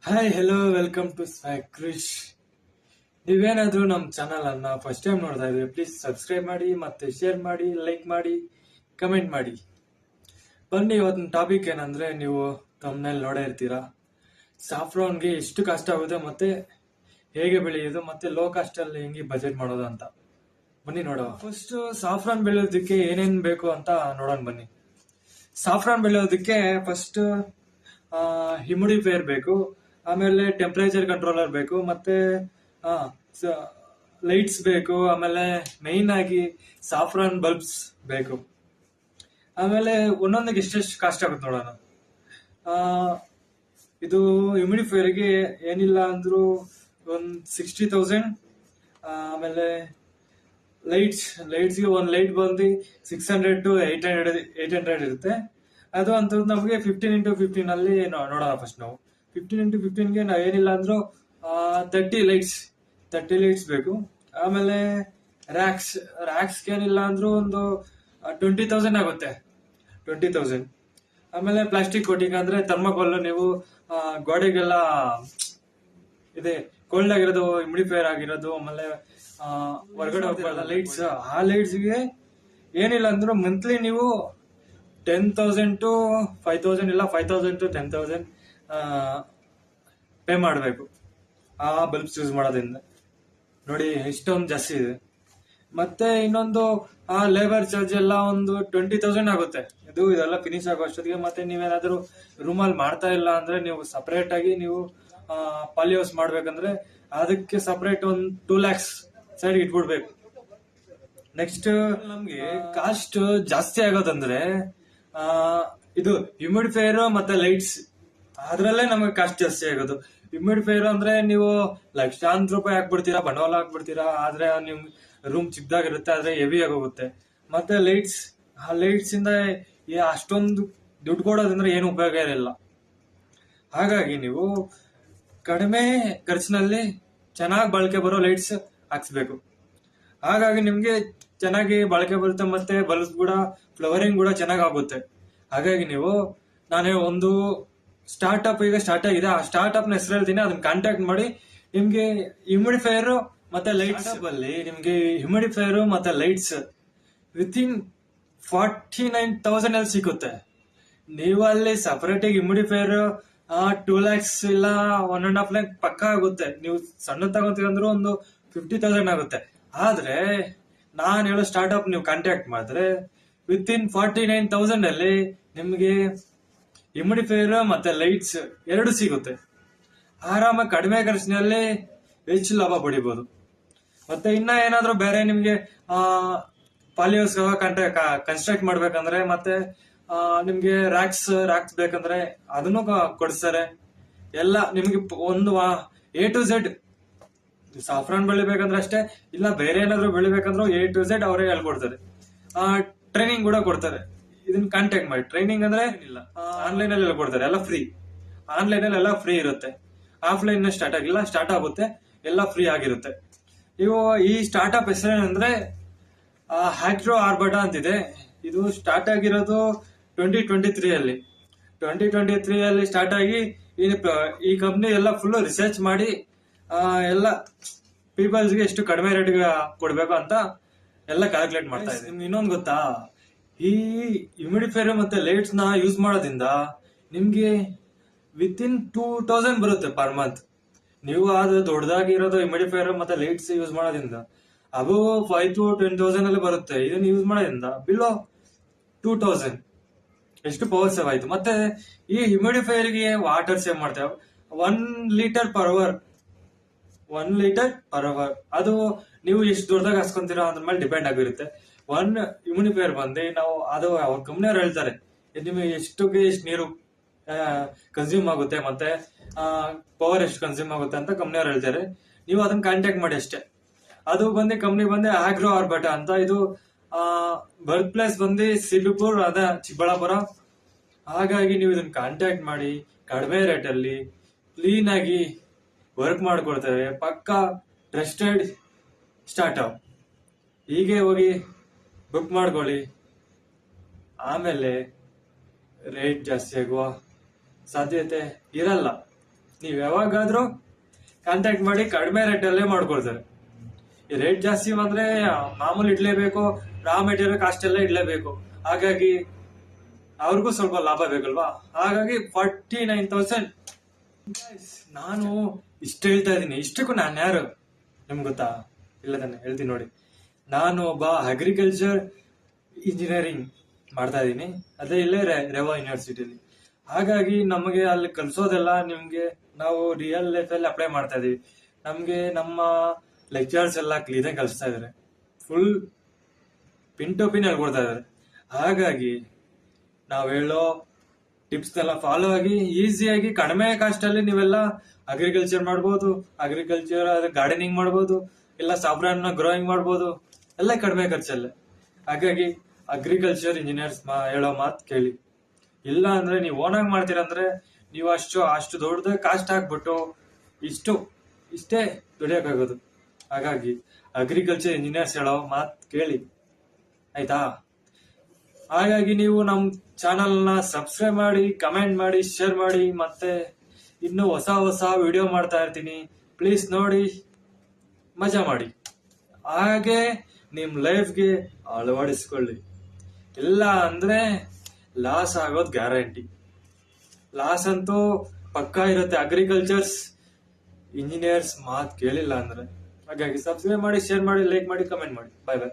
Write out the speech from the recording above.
Hi hello welcome to ಸಾಯ್ ಕ್ರಿಶ್. ನೀವೇನಾದ್ರೂ ನಮ್ಮ channel ಅನ್ನ ಫಸ್ಟ್ ಟೈಮ್ ನೋಡ್ತಾ ಇದ್ರಿ, ಪ್ಲೀಸ್ ಸಬ್ಸ್ಕ್ರೈಬ್ ಮಾಡಿ, ಮತ್ತೆ ಶೇರ್ ಮಾಡಿ, ಲೈಕ್ ಮಾಡಿ, ಕಮೆಂಟ್ ಮಾಡಿ. ಬನ್ನಿ, ಇವತ್ತಿನ ಟಾಪಿಕ್ ಏನಂದ್ರೆ, ನೀವು ತಮ್ಮನೇಲಿ ನೋಡೇ ಇರ್ತೀರಾ, ಸಾಫ್ರಾನ್ಗೆ ಎಷ್ಟು ಕಷ್ಟ ಆಗುತ್ತೆ, ಮತ್ತೆ ಹೇಗೆ ಬೆಳೆಯೋದು, ಮತ್ತೆ ಲೋ ಕಾಸ್ಟ್ ಅಲ್ಲಿ ಹೆಂಗೆ ಬಜೆಟ್ ಮಾಡೋದು ಅಂತ ಬನ್ನಿ ನೋಡುವ. ಫಸ್ಟ್ ಸಾಫ್ರಾನ್ ಬೆಳೆಯೋದಕ್ಕೆ ಏನೇನ್ ಬೇಕು ಅಂತ ನೋಡೋಣ ಬನ್ನಿ. ಸಾಫ್ರಾನ್ ಬೆಳೆಯೋದಕ್ಕೆ ಫಸ್ಟ್ ಹ್ಯುಮಿಡಿಫೈಯರ್ ಬೇಕು, ಆಮೇಲೆ ಟೆಂಪರೇಚರ್ ಕಂಟ್ರೋಲರ್ ಬೇಕು, ಮತ್ತೆ ಲೈಟ್ಸ್ ಬೇಕು, ಆಮೇಲೆ ಮೈನ್ ಆಗಿ ಸಾಫ್ರಾನ್ ಬಲ್ಬ್ಸ್ ಬೇಕು. ಆಮೇಲೆ ಒಂದೊಂದಿಗೆ ಎಷ್ಟೆಷ್ಟು ಕಾಸ್ಟ್ ಆಗುತ್ತೆ ನೋಡೋಣ. ಇದು ಹ್ಯುಮಿಡಿಫೈಯರ್ಗೆ ಏನಿಲ್ಲ ಅಂದ್ರೂ ಒಂದು 60,000. ಆಮೇಲೆ ಲೈಟ್ಸ್ಗೆ ಒಂದು ಲೈಟ್ ಬಂದು 600 to 800 ಇರುತ್ತೆ. ಅದು ಅಂತ ನಮಗೆ 15x15 ಅಲ್ಲಿ ನೋಡೋಣ. ಫಸ್ಟ್ ನಾವು 15x15ಗೆ ನಾವು ಏನಿಲ್ಲ ಅಂದ್ರೂ 30 ಲೈಟ್ಸ್ ಬೇಕು. ಆಮೇಲೆ ರ್ಯಾಕ್ಸ್ಗೆ ಏನಿಲ್ಲ ಅಂದ್ರೂ ಒಂದು 20,000 ಆಗುತ್ತೆ. 20,000. ಆಮೇಲೆ ಪ್ಲಾಸ್ಟಿಕ್ ಕೋಟಿಂಗ್ ಅಂದ್ರೆ ಥರ್ಮಾಕೋಲ್, ನೀವು ಗೋಡೆಗೆಲ್ಲ ಇದೆ ಕೋಲ್ಡ್ ಆಗಿರೋದು, ಹ್ಯುಮಿಡಿಫೈಯರ್ ಆಗಿರೋದು, ಆಮೇಲೆ ಹೊರಗಡೆ ಹೋಗ್ಬಾರ್ದು ಲೈಟ್ಸ್. ಆ ಲೈಟ್ಸ್ಗೆ ಏನಿಲ್ಲ ಅಂದ್ರೂ ಮಂತ್ಲಿ ನೀವು 10,000 to 5,000, ಇಲ್ಲ 5,000 to 10,000 ಪೇ ಮಾಡಬೇಕು ಆ ಬಲ್ಬ್ಸ್ ಯೂಸ್ ಮಾಡೋದ್ರಿಂದ. ನೋಡಿ ಎಷ್ಟೊಂದು ಜಾಸ್ತಿ ಇದೆ. ಮತ್ತೆ ಇನ್ನೊಂದು ಲೇಬರ್ ಚಾರ್ಜ್ ಎಲ್ಲ ಒಂದು 20,000 ಆಗುತ್ತೆ. ಇದೆಲ್ಲ ಫಿನಿಶ್ ಆಗೋ ಅಷ್ಟೊತ್ತಿಗೆ. ಮತ್ತೆ ನೀವೇನಾದ್ರೂ ರೂಮಲ್ಲಿ ಮಾಡ್ತಾ ಇಲ್ಲ ಅಂದ್ರೆ, ನೀವು ಸಪರೇಟ್ ಆಗಿ ನೀವು ಪಾಲಿಹೌಸ್ ಮಾಡ್ಬೇಕಂದ್ರೆ ಅದಕ್ಕೆ ಸಪರೇಟ್ ಒಂದು 2 lakhs ಸೈಡ್ ಇಟ್ಬಿಡ್ಬೇಕು. ನೆಕ್ಸ್ಟ್ ನಮ್ಗೆ ಕಾಸ್ಟ್ ಜಾಸ್ತಿ ಆಗೋದಂದ್ರೆ ಇದು ಹ್ಯುಮಿಡಿಫೈಯರ್ ಮತ್ತೆ ಲೈಟ್ಸ್, ಅದ್ರಲ್ಲೇ ನಮಗೆ ಕಾಸ್ಟ್ ಜಾಸ್ತಿ ಆಗೋದು. ಹ್ಯುಮಿಡಿಫೈಯರ್ ಅಂದ್ರೆ ನೀವು ಲಕ್ಷಾಂತರ ರೂಪಾಯಿ ಹಾಕ್ಬಿಡ್ತೀರಾ, ಬಂಡವಾಳ ಹಾಕ್ಬಿಡ್ತೀರಾ, ಆದ್ರೆ ನಿಮ್ ರೂಮ್ ಚಿಕ್ಕದಾಗಿರುತ್ತೆ, ಆದ್ರೆ ಹೆವಿ ಆಗೋಗುತ್ತೆ. ಮತ್ತೆ ಆ ಲೈಟ್ಸ್ ಇಂದ ಅಷ್ಟೊಂದು ದುಡ್ಡು ಕೊಡೋದಂದ್ರೆ ಏನು ಉಪಯೋಗ ಇರಲಿಲ್ಲ. ಹಾಗಾಗಿ ನೀವು ಕಡಿಮೆ ಖರ್ಚಿನಲ್ಲಿ ಚೆನ್ನಾಗಿ ಬಳಕೆ ಬರೋ ಲೈಟ್ಸ್ ಹಾಕ್ಸ್ಬೇಕು. ಹಾಗಾಗಿ ನಿಮ್ಗೆ ಚೆನ್ನಾಗಿ ಬಳಕೆ ಬರುತ್ತೆ, ಮತ್ತೆ ಬಲ್ಬ್ ಕೂಡ ಫ್ಲವರಿಂಗ್ ಕೂಡ ಚೆನ್ನಾಗಿ ಆಗುತ್ತೆ. ಹಾಗಾಗಿ ನಾನೇ ಒಂದು ಸ್ಟಾರ್ಟ್ಅಪ್ ಈಗ ಸ್ಟಾರ್ಟ್ ಆಗಿದೆ, ಆ ಸ್ಟಾರ್ಟ್ಅಪ್ ನ ಹೆಸರು ಹೇಳ್ತೀನಿ, ಅದನ್ನ ಕಾಂಟ್ಯಾಕ್ಟ್ ಮಾಡಿ. ನಿಮ್ಗೆ ಹ್ಯುಮಿಡಿಫೈಯರ್ ಮತ್ತೆ ಲೈಟ್ಸ್ ಅಲ್ಲಿ ನಿಮ್ಗೆ ಹ್ಯುಮಿಡಿಫೈಯರ್ ಮತ್ತೆ ಲೈಟ್ಸ್ ವಿತಿನ್ 49,000 ಅಲ್ಲಿ ಸಿಗುತ್ತೆ. ನೀವು ಅಲ್ಲಿ ಸಪರೇಟ್ ಆಗಿ ಹ್ಯುಮಿಡಿಫೈಯರ್ 2 lakhs ಇಲ್ಲ 1.5 lakh ಪಕ್ಕ ಆಗುತ್ತೆ. ನೀವು ಸಣ್ಣ ತಗೊಂತೀರಂದ್ರೂ ಒಂದು 50,000 ಆಗುತ್ತೆ. ಆದ್ರೆ ನಾನು ಹೇಳೋ ಸ್ಟಾರ್ಟ್ಅಪ್ ನೀವು ಕಾಂಟ್ಯಾಕ್ಟ್ ಮಾಡಿದ್ರೆ ವಿತಿನ್ 49,000 ಅಲ್ಲಿ ನಿಮ್ಗೆ ಹ್ಯುಮಿಡಿಫೈಯರ್ ಮತ್ತೆ ಲೈಟ್ಸ್ ಎರಡು ಸಿಗುತ್ತೆ. ಆರಾಮಾಗಿ ಕಡಿಮೆ ಖರ್ಚಿನಲ್ಲಿ ಹೆಚ್ಚು ಲಾಭ ಪಡಿಬಹುದು. ಮತ್ತೆ ಇನ್ನ ಏನಾದ್ರೂ ಬೇರೆ ನಿಮ್ಗೆ ಪಾಲಿಹೌಸ್ ಕನ್ಸ್ಟ್ರಕ್ಟ್ ಮಾಡ್ಬೇಕಂದ್ರೆ, ಮತ್ತೆ ನಿಮ್ಗೆ ರ್ಯಾಕ್ಸ್ ಬೇಕಂದ್ರೆ ಅದನ್ನು ಕೊಡಿಸ್ತಾರೆ. ಎಲ್ಲ ನಿಮ್ಗೆ ಒಂದು A to Z ಸಾಫ್ರಾನ್ ಬೆಳಿಬೇಕಂದ್ರೆ ಅಷ್ಟೇ, ಇಲ್ಲ ಬೇರೆ ಏನಾದ್ರು ಬೆಳಿಬೇಕಂದ್ರೆ A to Z ಅವರೇ ಹೇಳ್ಕೊಡ್ತಾರೆ. ಟ್ರೈನಿಂಗ್ ಕೂಡ ಕೊಡ್ತಾರೆ. ಇದನ್ನ ಕಾಂಟ್ಯಾಕ್ಟ್ ಮಾಡಿ. ಟ್ರೈನಿಂಗ್ ಅಂದ್ರೆ ಇಲ್ಲ, ಆನ್ಲೈನ್ ಅಲ್ಲಿ ಹೇಳ್ಕೊಡ್ತಾರೆ, ಎಲ್ಲ ಫ್ರೀ. ಆನ್ಲೈನ್ ಅಲ್ಲಿ ಎಲ್ಲ ಫ್ರೀ ಇರುತ್ತೆ. ಆಫ್ಲೈನ್ ಸ್ಟಾರ್ಟ್ ಆಗುತ್ತೆ, ಎಲ್ಲ ಫ್ರೀ ಆಗಿರುತ್ತೆ. ಈ ಸ್ಟಾರ್ಟ್ಅಪ್ ಹೆಸರೇನಂದ್ರೆ ಹ್ಯಾಕ್ರೋ ಆರ್ಬಟಾ ಅಂತಿದೆ. ಇದು ಸ್ಟಾರ್ಟ್ ಆಗಿರೋದು 2023 ಅಲ್ಲಿ. 2023 ಅಲ್ಲಿ ಸ್ಟಾರ್ಟ್ ಆಗಿ ಈ ಕಂಪ್ನಿ ಎಲ್ಲ ಫುಲ್ ರಿಸರ್ಚ್ ಮಾಡಿ ಎಲ್ಲ ಪೀಪಲ್ಸ್ಗೆ ಎಷ್ಟು ಕಡಿಮೆ ರೇಟ್ಗೆ ಕೊಡ್ಬೇಕು ಅಂತ ಎಲ್ಲ ಕ್ಯಾಲ್ಕುಲೇಟ್ ಮಾಡ್ತಾ ಇದೆ. ನಿಮ್ಗೆ ಇನ್ನೊಂದು ಗೊತ್ತಾ, ಈ ಹ್ಯುಮಿಡಿಫೈಯರ್ ಮತ್ತೆ ಲೈಟ್ಸ್ ನ ಯೂಸ್ ಮಾಡೋದ್ರಿಂದ ನಿಮ್ಗೆ ವಿತಿನ್ 2,000 ಬರುತ್ತೆ ಪರ್ ಮಂತ್. ನೀವು ಅದು ದೊಡ್ಡದಾಗಿರೋದು ಹ್ಯುಮಿಡಿಫೈಯರ್ ಮತ್ತೆ ಲೈಟ್ಸ್ ಯೂಸ್ ಮಾಡೋದ್ರಿಂದ ಅದು 5 to 10,000 ಅಲ್ಲಿ ಬರುತ್ತೆ. ಇದನ್ನ ಯೂಸ್ ಮಾಡೋದ್ರಿಂದ ಬಿಲೋ 2,000 ಎಷ್ಟು ಪವರ್ ಸೇವ್ ಆಯ್ತು. ಮತ್ತೆ ಈ ಹ್ಯುಮಿಡಿಫೈಯರ್ ಗೆ ವಾಟರ್ ಸೇವ್ ಮಾಡ್ತೇವೆ. 1 liter per hour. ಅದು ನೀವು ಎಷ್ಟು ದೊಡ್ಡದಾಗ ಹಾಸ್ಕೊಂತೀರಾ ಅದ್ರ ಮೇಲೆ ಡಿಪೆಂಡ್ ಆಗಿರುತ್ತೆ. 1 ಹ್ಯುಮಿಡಿಫೈಯರ್ ಬಂದು ಅದು ಅವ್ರ ಕಂಪ್ನಿಯವ್ರು ಹೇಳ್ತಾರೆ ನಿಮಗೆ ಎಷ್ಟು ನೀರು ಕನ್ಸ್ಯೂಮ್ ಆಗುತ್ತೆ, ಮತ್ತೆ ಪವರ್ ಎಷ್ಟು ಕನ್ಸ್ಯೂಮ್ ಆಗುತ್ತೆ ಅಂತ ಕಂಪ್ನಿಯವ್ರು ಹೇಳ್ತಾರೆ. ನೀವು ಅದನ್ನ ಕಾಂಟ್ಯಾಕ್ಟ್ ಮಾಡಿ ಅಷ್ಟೇ. ಅದು ಕಂಪ್ನಿ ಆಗ್ರೋ ಆರ್ಬಟಾ ಅಂತ. ಇದು ಬರ್ತ್ ಪ್ಲೇಸ್ ಸಿಲಿಪುರ್, ಚಿಕ್ಕಬಳ್ಳಾಪುರ. ಹಾಗಾಗಿ ನೀವು ಇದನ್ನ ಕಾಂಟ್ಯಾಕ್ಟ್ ಮಾಡಿ, ಕಡಿಮೆ ರೇಟ್ ಅಲ್ಲಿ ಕ್ಲೀನ್ ಆಗಿ ವರ್ಕ್ ಮಾಡ್ಕೊಡ್ತೇವೆ. ಪಕ್ಕಾ ಟ್ರಸ್ಟೆಡ್ ಸ್ಟಾರ್ಟ್ಅಪ್. ಹೀಗೆ ಹೋಗಿ ಬುಕ್ ಮಾಡ್ಕೊಳ್ಳಿ. ಆಮೇಲೆ ರೇಟ್ ಜಾಸ್ತಿ ಆಗುವ ಸಾಧ್ಯತೆ ಇರಲ್ಲ. ನೀವು ಯಾವಾಗಾದ್ರೂ ಕಾಂಟ್ಯಾಕ್ಟ್ ಮಾಡಿ ಕಡಿಮೆ ರೇಟಲ್ಲೇ ಮಾಡ್ಕೊಳ್ತಾರೆ. ಈ ರೇಟ್ ಜಾಸ್ತಿ ಬಂದ್ರೆ ಮಾಮೂಲಿ ಇಡ್ಲೇಬೇಕು, ರಾ ಮೆಟೀರಿಯಲ್ ಕಾಸ್ಟ್ ಎಲ್ಲ ಇಡ್ಲೇಬೇಕು. ಹಾಗಾಗಿ ಅವ್ರಿಗೂ ಸ್ವಲ್ಪ ಲಾಭ ಬೇಕಲ್ವಾ, ಹಾಗಾಗಿ 49,000. ನಾನು ಇಷ್ಟು ಹೇಳ್ತಾ ಇದ್ದೀನಿ. ಇಷ್ಟಕ್ಕೂ ನಾನು ಯಾರು ನಿಮ್ಗೆ ಗೊತ್ತಾ? ಇಲ್ಲ ತಾನೆ, ಹೇಳ್ತೀನಿ ನೋಡಿ. ನಾನು ಒಬ್ಬ ಅಗ್ರಿಕಲ್ಚರ್ ಇಂಜಿನಿಯರಿಂಗ್ ಮಾಡ್ತಾ ಇದ್ದೀನಿ, ಅದೇ ಇಲ್ಲೇ ರೇವಾ ಯೂನಿವರ್ಸಿಟಿಯಲ್ಲಿ. ಹಾಗಾಗಿ ನಮಗೆ ಅಲ್ಲಿ ಕಲಿಸೋದೆಲ್ಲ ನಿಮ್ಗೆ ನಾವು ರಿಯಲ್ ಲೈಫಲ್ಲಿ ಅಪ್ಲೈ ಮಾಡ್ತಾ ಇದೀವಿ. ನಮ್ಗೆ ನಮ್ಮ ಲೆಕ್ಚರ್ಸ್ ಎಲ್ಲ ಕ್ಲೀನಾಗಿ ಕಲಿಸ್ತಾ ಇದಾರೆ, ಫುಲ್ ಪಿನ್ ಟು ಪಿನ್ ಹೇಳ್ಕೊಡ್ತಾ ಇದಾರೆ. ಹಾಗಾಗಿ ನಾವ್ ಹೇಳೋ ಟಿಪ್ಸ್ನೆಲ್ಲ ಫಾಲೋ ಆಗಿ ಈಸಿಯಾಗಿ ಕಡಿಮೆ ಕಾಸ್ಟ್ ಅಲ್ಲಿ ನೀವೆಲ್ಲ ಅಗ್ರಿಕಲ್ಚರ್ ಮಾಡ್ಬೋದು, ಅಗ್ರಿಕಲ್ಚರ್ ಗಾರ್ಡನಿಂಗ್ ಮಾಡ್ಬೋದು, ಇಲ್ಲ ಸಾಬ್ರಾನ್ನ ಗ್ರೋಯಿಂಗ್ ಮಾಡ್ಬೋದು, ಎಲ್ಲ ಕಡಿಮೆ ಖರ್ಚಲ್ಲೇ. ಹಾಗಾಗಿ ಅಗ್ರಿಕಲ್ಚರ್ ಇಂಜಿನಿಯರ್ಸ್ ಹೇಳೋ ಮಾತು ಕೇಳಿ. ಇಲ್ಲ ಅಂದ್ರೆ ನೀವು ಓನಾಗಿ ಮಾಡ್ತೀರಂದ್ರೆ ನೀವು ಅಷ್ಟು ದೊಡ್ಡದ ಕಾಸ್ಟ್ ಹಾಕ್ಬಿಟ್ಟು ಇಷ್ಟೇ ದುಡಿಯೋಕ್ಕಾಗೋದು. ಹಾಗಾಗಿ ಅಗ್ರಿಕಲ್ಚರ್ ಇಂಜಿನಿಯರ್ಸ್ ಹೇಳೋ ಮಾತು ಕೇಳಿ, ಆಯ್ತಾ? ಹಾಗಾಗಿ ನೀವು ನಮ್ಮ ಚಾನಲ್ನ ಸಬ್ಸ್ಕ್ರೈಬ್ ಮಾಡಿ, ಕಮೆಂಟ್ ಮಾಡಿ, ಶೇರ್ ಮಾಡಿ. ಮತ್ತೆ ಇನ್ನು ಹೊಸ ವಿಡಿಯೋ ಮಾಡ್ತಾ ಇರ್ತೀನಿ, ಪ್ಲೀಸ್ ನೋಡಿ, ಮಜಾ ಮಾಡಿ. ಹಾಗೆ ನಿಮ್ ಲೈಫ್ಗೆ ಅಳವಡಿಸ್ಕೊಳ್ಳಿ. ಇಲ್ಲ ಅಂದ್ರೆ ಲಾಸ್ ಆಗೋದು ಗ್ಯಾರಂಟಿ. ಲಾಸ್ ಅಂತೂ ಪಕ್ಕಾ ಇರುತ್ತೆ ಅಗ್ರಿಕಲ್ಚರ್ಸ್ ಇಂಜಿನಿಯರ್ಸ್ ಮಾತು ಕೇಳಿಲ್ಲ ಅಂದ್ರೆ. ಹಾಗಾಗಿ ಸಬ್ಸ್ಕ್ರೈಬ್ ಮಾಡಿ, ಶೇರ್ ಮಾಡಿ, ಲೈಕ್ ಮಾಡಿ, ಕಮೆಂಟ್ ಮಾಡಿ. ಬಾಯ್ ಬಾಯ್.